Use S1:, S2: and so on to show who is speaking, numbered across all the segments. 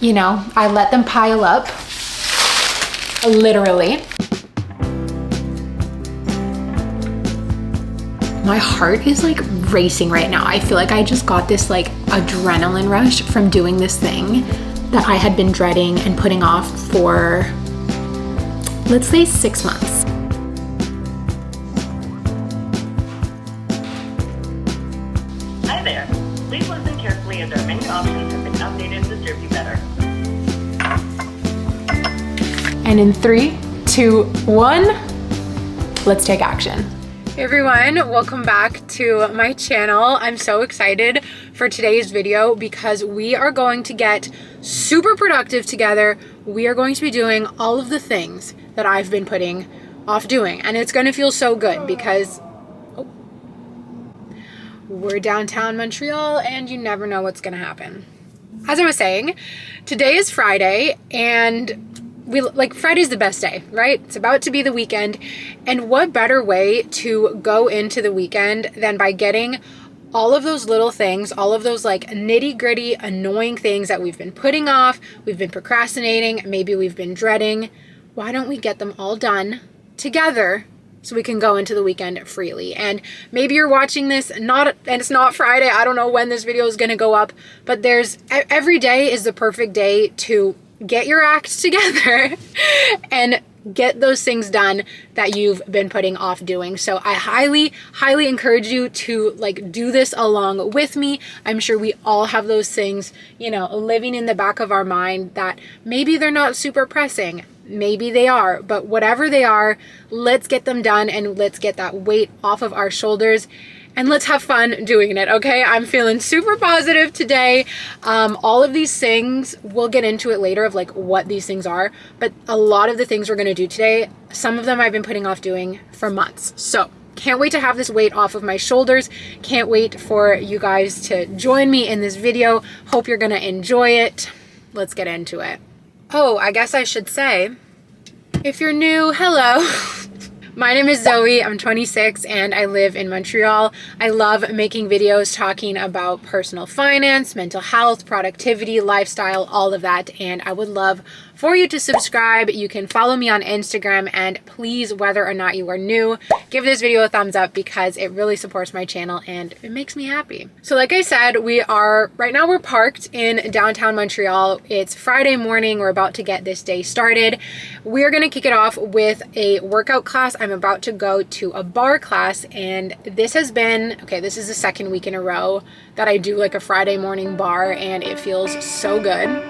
S1: you know, I let them pile up, literally. My heart is like racing right now. I feel like I just got this like adrenaline rush from doing this thing that I had been dreading and putting off for, let's say, 6 months.
S2: Hi there. Please listen carefully as our many options have been updated to serve you better.
S1: And in 3, 2, 1, let's take action. Hey everyone, welcome back to my channel. I'm so excited for today's video because we are going to get super productive together. We are going to be doing all of the things that I've been putting off doing, and it's going to feel so good because we're downtown Montreal and you never know what's going to happen. As I was saying, today is Friday, and Friday's the best day, right? It's about to be the weekend. And what better way to go into the weekend than by getting all of those little things, all of those like nitty gritty, annoying things that we've been putting off, we've been procrastinating, maybe we've been dreading. Why don't we get them all done together so we can go into the weekend freely? And maybe you're watching this and it's not Friday. I don't know when this video is going to go up, but every day is the perfect day to get your act together and get those things done that you've been putting off doing. So I highly encourage you to do this along with me. I'm sure we all have those things, living in the back of our mind that maybe they're not super pressing. Maybe they are, but whatever they are, let's get them done and let's get that weight off of our shoulders. And let's have fun doing it, okay? I'm feeling super positive today. All of these things, we'll get into it later of what these things are, but a lot of the things we're gonna do today, some of them I've been putting off doing for months. So can't wait to have this weight off of my shoulders. Can't wait for you guys to join me in this video. Hope you're gonna enjoy it. Let's get into it. Oh, I guess I should say, if you're new, hello. My name is Zoey, I'm 26 and I live in Montreal. I love making videos talking about personal finance, mental health, productivity, lifestyle, all of that. And I would love for you to subscribe. You can follow me on Instagram, and please, whether or not you are new, give this video a thumbs up because it really supports my channel and it makes me happy. So like I said, right now we're parked in downtown Montreal. It's Friday morning. We're about to get this day started. We're gonna kick it off with a workout class. I'm about to go to a bar class, and this is the second week in a row that I do a Friday morning bar, and it feels so good.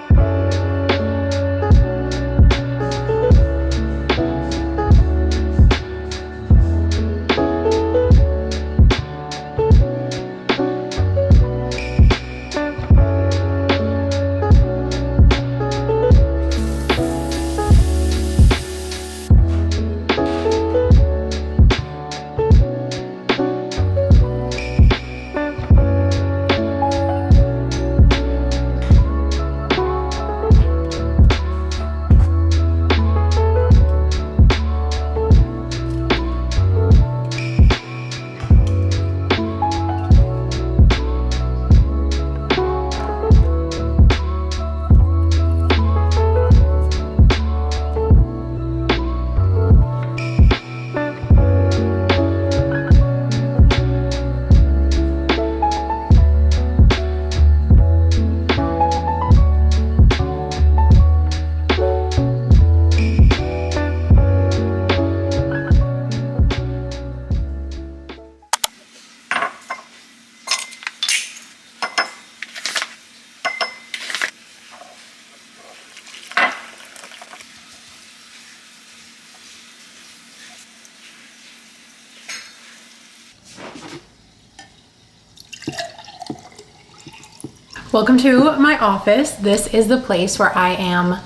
S1: Welcome to my office. This is the place where I am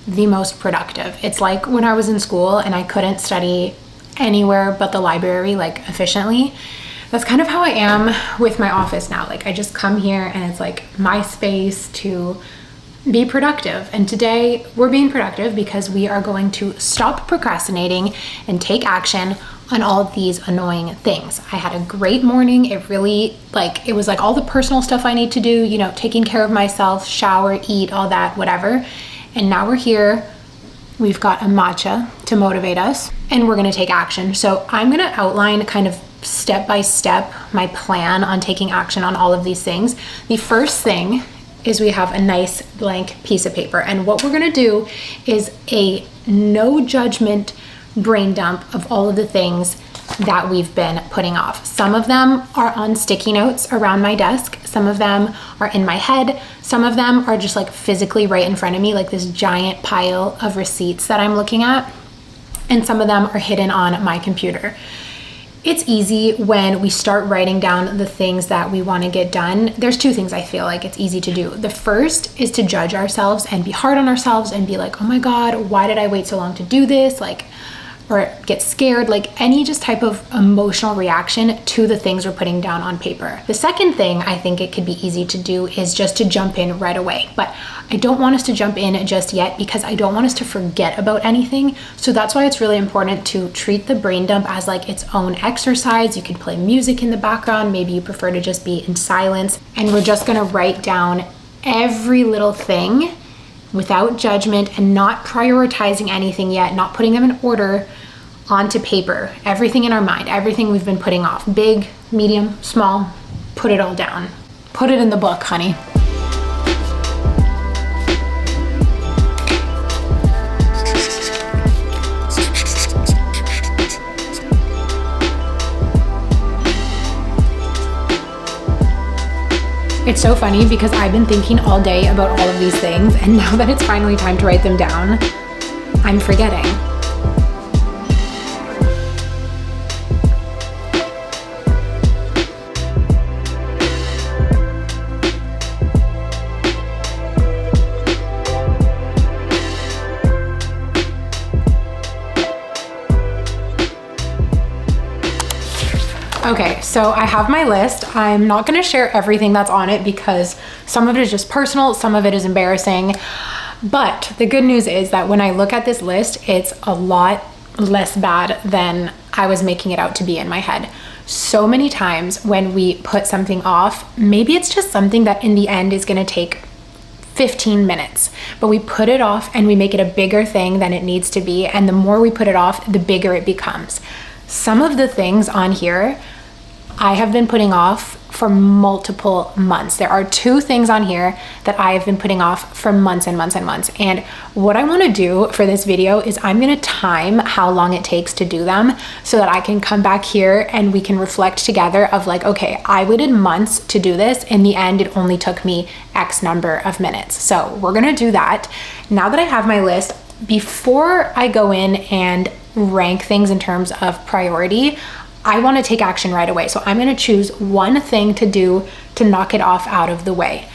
S1: the most productive. It's like when I was in school and I couldn't study anywhere but the library efficiently. That's kind of how I am with my office now. I just come here and it's my space to be productive. And today we're being productive because we are going to stop procrastinating and take action on all of these annoying things. I had a great morning. It was like all the personal stuff I need to do, you know, taking care of myself, shower, eat, all that, whatever. And now we're here. We've got a matcha to motivate us, and we're gonna take action. So I'm gonna outline kind of step by step my plan on taking action on all of these things. The first thing is we have a nice blank piece of paper, and what we're gonna do is a no judgment brain dump of all of the things that we've been putting off. Some of them are on sticky notes around my desk. Some of them are in my head. Some of them are just like physically right in front of me, like this giant pile of receipts that I'm looking at. And some of them are hidden on my computer. It's easy when we start writing down the things that we want to get done. There's two things I feel like it's easy to do. The first is to judge ourselves and be hard on ourselves and be like, oh my God, why did I wait so long to do this? Like, or get scared, like any just type of emotional reaction to the things we're putting down on paper. The second thing I think it could be easy to do is just to jump in right away. But I don't want us to jump in just yet because I don't want us to forget about anything. So that's why it's really important to treat the brain dump as like its own exercise. You could play music in the background. Maybe you prefer to just be in silence. And we're just gonna write down every little thing without judgment and not prioritizing anything yet, not putting them in order, onto paper. Everything in our mind, everything we've been putting off, big, medium, small, put it all down. Put it in the book, honey. It's so funny because I've been thinking all day about all of these things, and now that it's finally time to write them down, I'm forgetting. Okay, so I have my list. I'm not gonna share everything that's on it because some of it is just personal, some of it is embarrassing. But the good news is that when I look at this list, it's a lot less bad than I was making it out to be in my head. So many times when we put something off, maybe it's just something that in the end is gonna take 15 minutes, but we put it off and we make it a bigger thing than it needs to be. And the more we put it off, the bigger it becomes. Some of the things on here I have been putting off for multiple months. There are 2 things on here that I have been putting off for months and months and months. And what I want to do for this video is I'm going to time how long it takes to do them so that I can come back here and we can reflect together of like, okay, I waited months to do this. In the end, it only took me X number of minutes. So we're going to do that. Now that I have my list, before I go in and rank things in terms of priority, I want to take action right away. So I'm going to choose one thing to do to knock it off out of the way.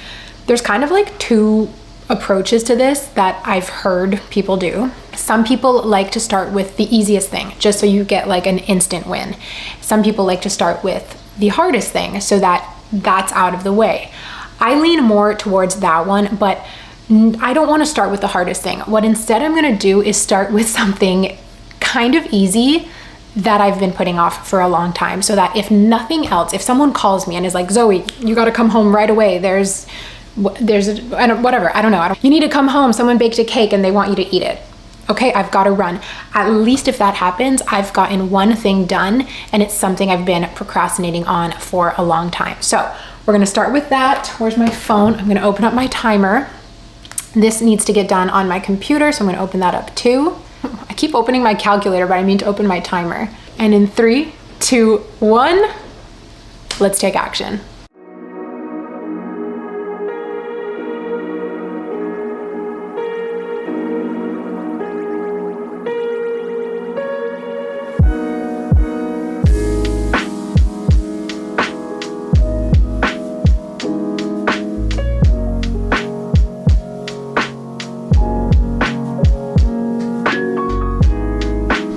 S1: There's kind of like 2 approaches to this that I've heard people do. Some people like to start with the easiest thing, just so you get like an instant win. Some people like to start with the hardest thing so that that's out of the way. I lean more towards that one, but I don't want to start with the hardest thing. What instead I'm going to do is start with something kind of easy that I've been putting off for a long time, so that if nothing else, if someone calls me and is like, Zoe, you got to come home right away. You need to come home. Someone baked a cake and they want you to eat it. Okay, I've got to run. At least if that happens, I've gotten one thing done and it's something I've been procrastinating on for a long time. So we're going to start with that. Where's my phone? I'm going to open up my timer. This needs to get done on my computer, so I'm going to open that up too. I keep opening my calculator, but I mean to open my timer. And in 3, 2, 1, let's take action.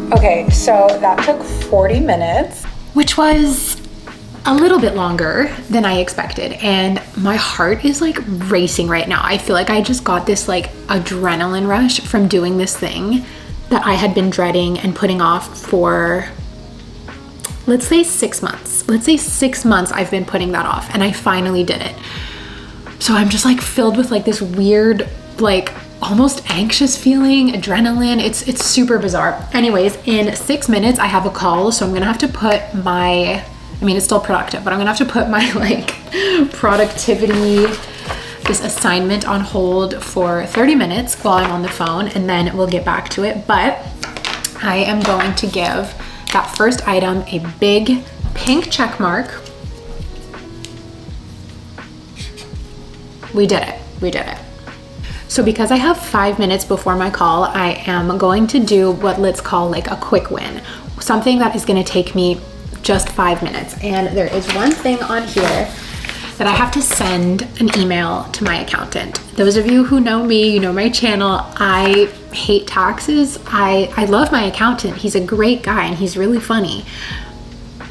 S1: Okay, so that took 40 minutes, which was a little bit longer than I expected. And my heart is like racing right now. I feel like I just got this like adrenaline rush from doing this thing that I had been dreading and putting off for let's say 6 months. Let's say 6 months I've been putting that off, and I finally did it. So I'm just like filled with like this weird, like almost anxious feeling, adrenaline. It's super bizarre. Anyways, in 6 minutes I have a call, so I'm gonna have to put my, I mean, it's still productive, but I'm gonna have to put my like productivity, this assignment on hold for 30 minutes while I'm on the phone, and then we'll get back to it. But I am going to give that first item a big pink check mark. We did it, we did it. So because I have 5 minutes before my call, I am going to do what let's call like a quick win, something that is gonna take me just 5 minutes. And there is one thing on here that I have to send an email to my accountant. Those of you who know me, you know my channel, I hate taxes. I love my accountant. He's a great guy and he's really funny.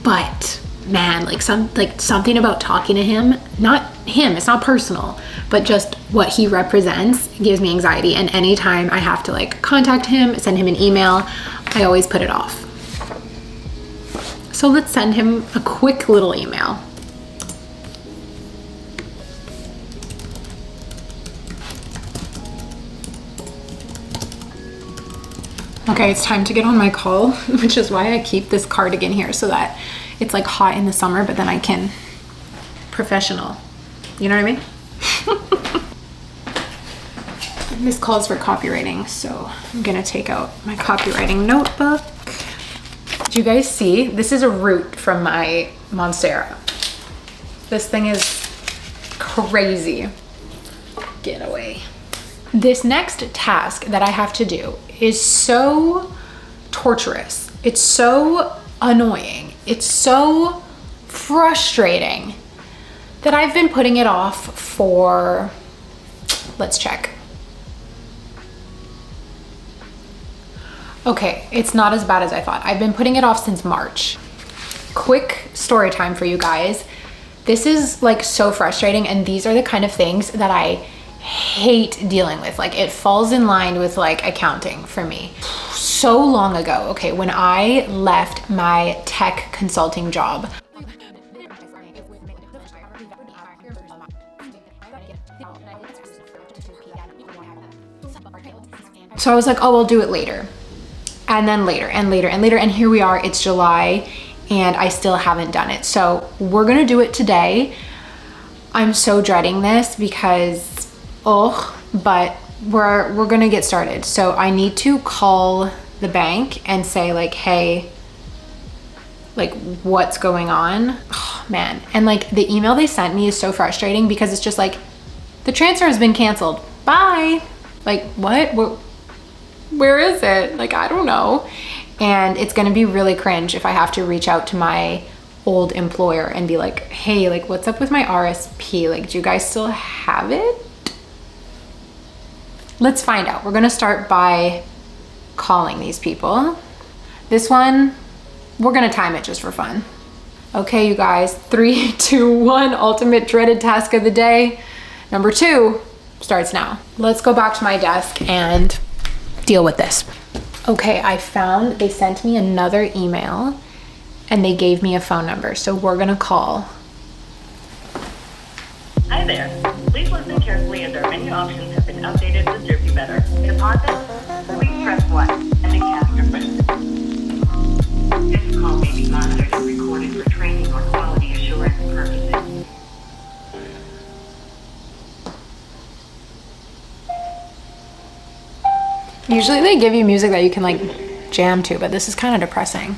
S1: But man, like something about talking to him, not him, it's not personal, but just what he represents gives me anxiety. And anytime I have to like contact him, send him an email, I always put it off. So let's send him a quick little email. Okay, it's time to get on my call, which is why I keep this cardigan here so that it's like hot in the summer, but then I can professional. You know what I mean? This calls for copywriting, so I'm gonna take out my copywriting notebook. Do you guys see? This is a root from my Monstera. This thing is crazy. Get away. This next task that I have to do is so torturous. It's so annoying. It's so frustrating that I've been putting it off for, let's check. Okay, it's not as bad as I thought. I've been putting it off since March. Quick story time for you guys. This is like so frustrating, and these are the kind of things that I hate dealing with. Like it falls in line with like accounting for me. So long ago, okay, when I left my tech consulting job, so I was like, oh, I'll do it later. And then later and later and later. And here we are, it's July and I still haven't done it. So we're gonna do it today. I'm so dreading this because, but we're gonna get started. So I need to call the bank and say like, hey, like what's going on? Oh, man. And like the email they sent me is so frustrating because it's just like, the transfer has been canceled. Bye. Like what? Where is it? Like, I don't know. And it's gonna be really cringe if I have to reach out to my old employer and be like, hey, like what's up with my RSP? Like, do you guys still have it? Let's find out. We're gonna start by calling these people. This one, we're gonna time it just for fun. Okay, you guys, 3, 2, 1, ultimate dreaded task of the day. Number 2 starts now. Let's go back to my desk and deal with this. Okay, I found, they sent me another email and they gave me a phone number. So we're gonna call.
S2: Hi there. Please listen carefully as our menu options have been updated to serve you better. To pause it, please press 1 and then cast your question. This call may be monitored and recorded for training or quality assurance purposes.
S1: Usually they give you music that you can like jam to, but this is kind of depressing.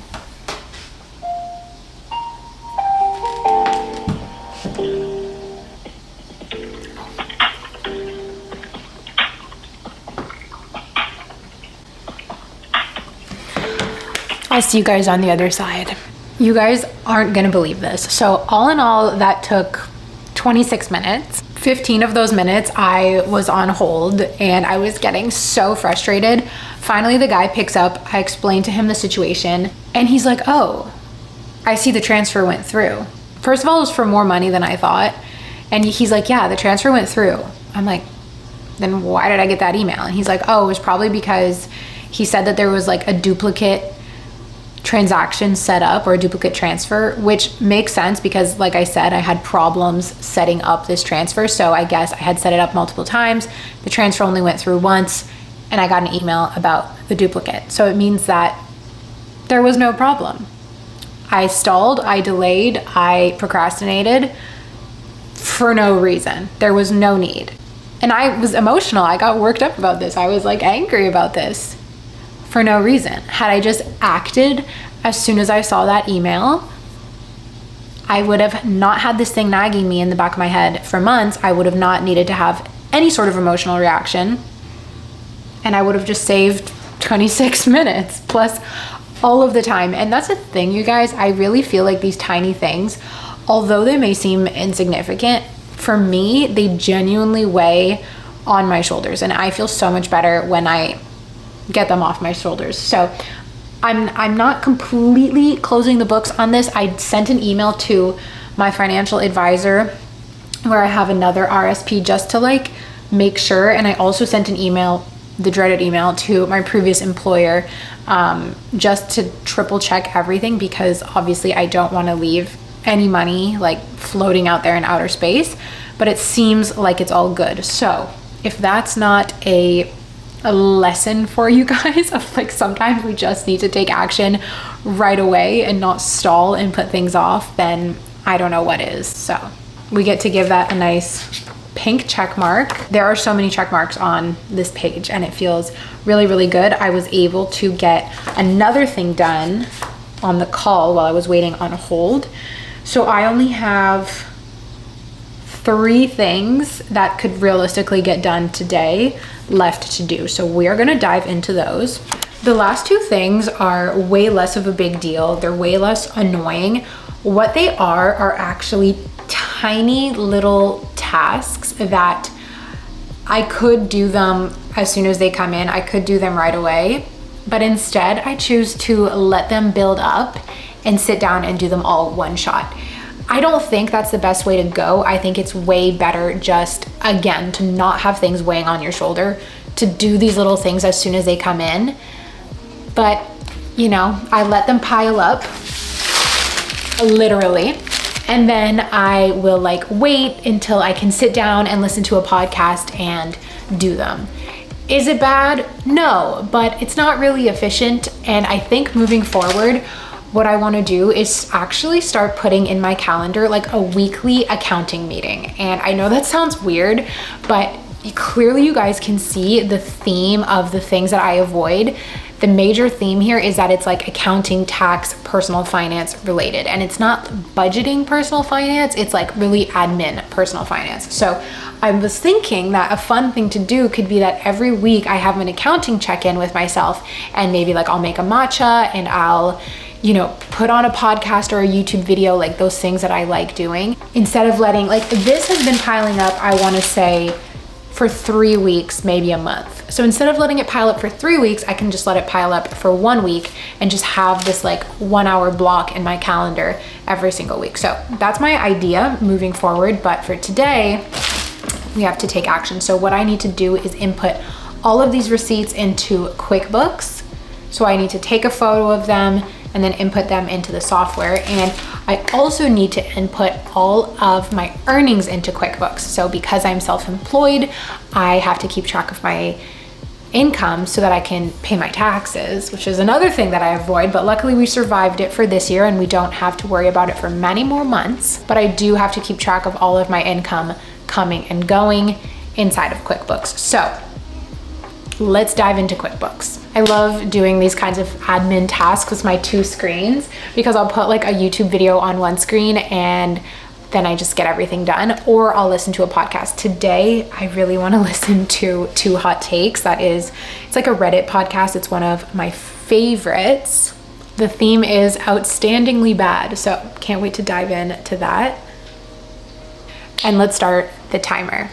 S1: I'll see you guys on the other side. You guys aren't gonna believe this. So all in all, that took 26 minutes. 15 of those minutes I was on hold and I was getting so frustrated. Finally, the guy picks up, I explained to him the situation and he's like, oh, I see the transfer went through. First of all, it was for more money than I thought. And he's like, yeah, the transfer went through. I'm like, then why did I get that email? And he's like, oh, it was probably because he said that there was like a duplicate transaction set up or a duplicate transfer, which makes sense because like I said, I had problems setting up this transfer. So I guess I had set it up multiple times. The transfer only went through once and I got an email about the duplicate. So it means that there was no problem. I stalled, I delayed, I procrastinated for no reason. There was no need. And I was emotional. I got worked up about this. I was like angry about this for no reason. Had I just acted as soon as I saw that email, I would have not had this thing nagging me in the back of my head for months. I would have not needed to have any sort of emotional reaction. And I would have just saved 26 minutes plus all of the time. And that's the thing, you guys. I really feel like these tiny things, although they may seem insignificant, for me, they genuinely weigh on my shoulders. And I feel so much better when I get them off my shoulders. So I'm not completely closing the books on this. I sent an email to my financial advisor where I have another RSP just to like make sure. And I also sent an email, the dreaded email, to my previous employer just to triple check everything, because obviously I don't want to leave any money like floating out there in outer space, but it seems like it's all good. So if that's not a lesson for you guys of like sometimes we just need to take action right away and not stall and put things off, then I don't know what is. So we get to give that a nice pink check mark. There are so many check marks on this page and it feels really, really good. I was able to get another thing done on the call while I was waiting on hold. So I only have 3 things that could realistically get done today left to do. So we are going to dive into those. The last 2 things are way less of a big deal. They're way less annoying. What they are actually tiny little tasks that I could do them as soon as they come in. I could do them right away, but instead I choose to let them build up and sit down and do them all one shot. I don't think that's the best way to go. I think it's way better just, again, to not have things weighing on your shoulder, to do these little things as soon as they come in. But, you know, I let them pile up, literally, and then I will like wait until I can sit down and listen to a podcast and do them. Is it bad? No, but it's not really efficient. And I think moving forward, what I want to do is actually start putting in my calendar like a weekly accounting meeting. And I know that sounds weird, but clearly you guys can see the theme of the things that I avoid. The major theme here is that it's like accounting, tax, personal finance related. And it's not budgeting personal finance, it's like really admin personal finance. So I was thinking that a fun thing to do could be that every week I have an accounting check-in with myself, and maybe like I'll make a matcha and I'll, you know, put on a podcast or a YouTube video, like those things that I like doing. Instead of letting, like this has been piling up, I want to say for 3 weeks, maybe a month. So instead of letting it pile up for 3 weeks, I can just let it pile up for 1 week and just have this like 1 hour block in my calendar every single week. So that's my idea moving forward. But for today, we have to take action. So what I need to do is input all of these receipts into QuickBooks. So I need to take a photo of them and then input them into the software. And I also need to input all of my earnings into QuickBooks. So because I'm self-employed, I have to keep track of my income so that I can pay my taxes, which is another thing that I avoid, but luckily we survived it for this year and we don't have to worry about it for many more months. But I do have to keep track of all of my income coming and going inside of QuickBooks. So let's dive into QuickBooks. I love doing these kinds of admin tasks with my 2 screens because I'll put like a YouTube video on one screen and then I just get everything done, or I'll listen to a podcast. Today, I really want to listen to 2 Hot Takes. It's like a Reddit podcast. It's one of my favorites. The theme is outstandingly bad, so can't wait to dive into that. And let's start the timer.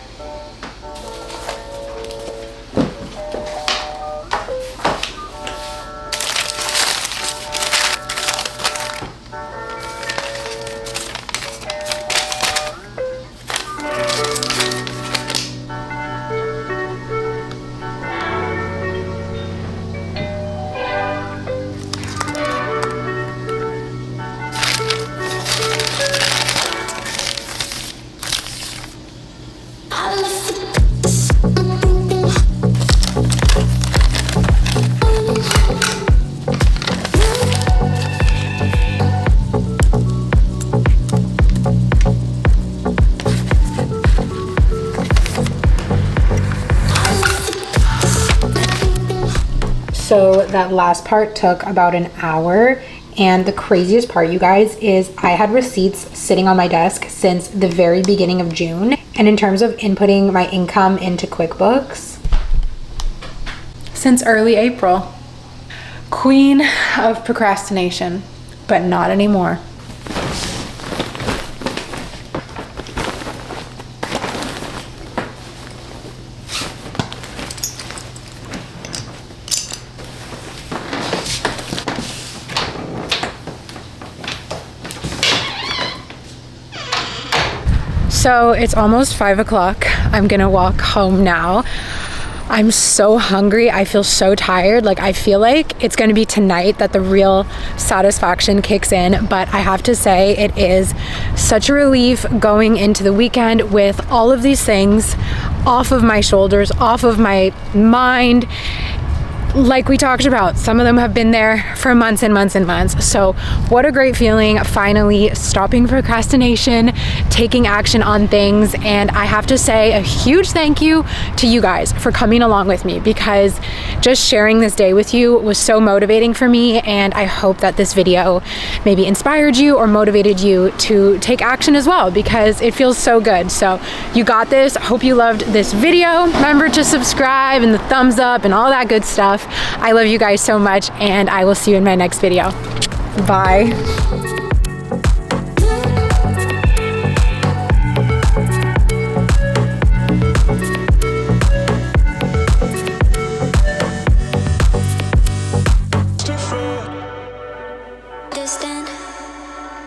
S1: So that last part took about an hour. And the craziest part, you guys, is I had receipts sitting on my desk since the very beginning of June. And in terms of inputting my income into QuickBooks, since early April. Queen of procrastination, but not anymore. So it's almost 5 o'clock. I'm gonna walk home now. I'm so hungry. I feel so tired. Like, I feel like it's gonna be tonight that the real satisfaction kicks in. But I have to say, it is such a relief going into the weekend with all of these things off of my shoulders, off of my mind. Like we talked about, some of them have been there for months and months and months. So what a great feeling, finally stopping procrastination, taking action on things. And I have to say a huge thank you to you guys for coming along with me, because just sharing this day with you was so motivating for me. And I hope that this video maybe inspired you or motivated you to take action as well, because it feels so good. So you got this. Hope you loved this video. Remember to subscribe and the thumbs up and all that good stuff. I love you guys so much, and I will see you in my next video. Bye.
S3: Distant